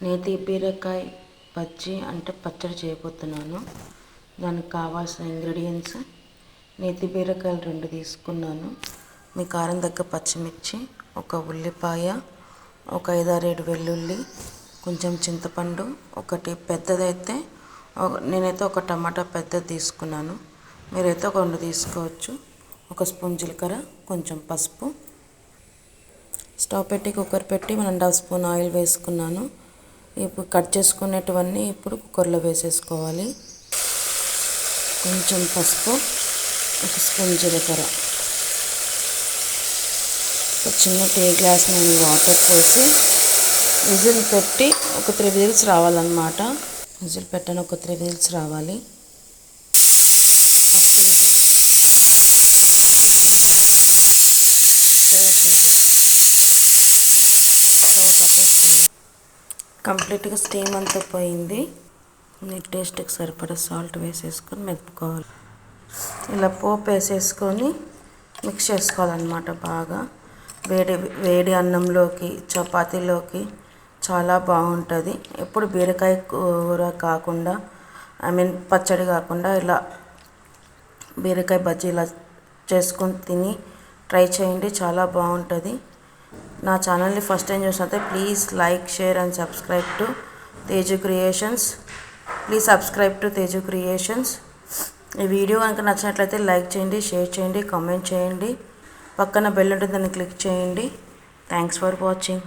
నేతి బీరకాయ బజ్జీ అంటే పచ్చడి చేయబోతున్నాను. దానికి కావాల్సిన ఇంగ్రీడియంట్స్: నేతి బీరకాయలు 2 తీసుకున్నాను, మీ కారం తగ్గ పచ్చిమిర్చి, ఒక ఉల్లిపాయ, ఒక 5-6 వెల్లుల్లి, కొంచెం చింతపండు ఒకటి, పెద్దదైతే నేనైతే ఒక టమాటా పెద్దది తీసుకున్నాను, మీరైతే ఒక 2 తీసుకోవచ్చు, ఒక స్పూన్ జీలకర్ర, కొంచెం పసుపు. స్టవ్ పెట్టి కుక్కర్ పెట్టి 1.5 స్పూన్ ఆయిల్ వేసుకున్నాను. ఇప్పుడు కట్ చేసుకునేటివన్నీ ఇప్పుడు కుక్కర్లో వేసేసుకోవాలి. కొంచెం పసుపు, ఒక స్పూన్ జీలకర్ర, ఒక చిన్న టీ గ్లాస్ నేను వాటర్ పోసి విజిల్ పెట్టి ఒక 3 విజిల్స్ రావాలన్నమాట. విజిల్ పెట్టాను, ఒక 3 విజిల్స్ రావాలి. కంప్లీట్గా స్టీమ్ అంతా పోయింది. టేస్ట్కి సరిపడా సాల్ట్ వేసేసుకొని మెదుపుకోవాలి. ఇలా పోపు వేసేసుకొని మిక్స్ చేసుకోవాలన్నమాట బాగా. వేడి అన్నంలోకి, చపాతీలోకి చాలా బాగుంటుంది. ఎప్పుడు బీరకాయ కూర కాకుండా, పచ్చడి కాకుండా ఇలా బీరకాయ బజ్జీ ఇలా చేసుకొని తిని ట్రై చేయండి, చాలా బాగుంటుంది. నా ఛానల్ని ఫస్ట్ టైం చూసినట్లయితే please like, share and subscribe to Teju creations. ఈ వీడియో కనుక నచ్చినట్లయితే లైక్ చేయండి, షేర్ చేయండి, కామెంట్ చేయండి. పక్కన బెల్ ఉంటుంది, దాన్ని క్లిక్ చేయండి. Thanks for watching.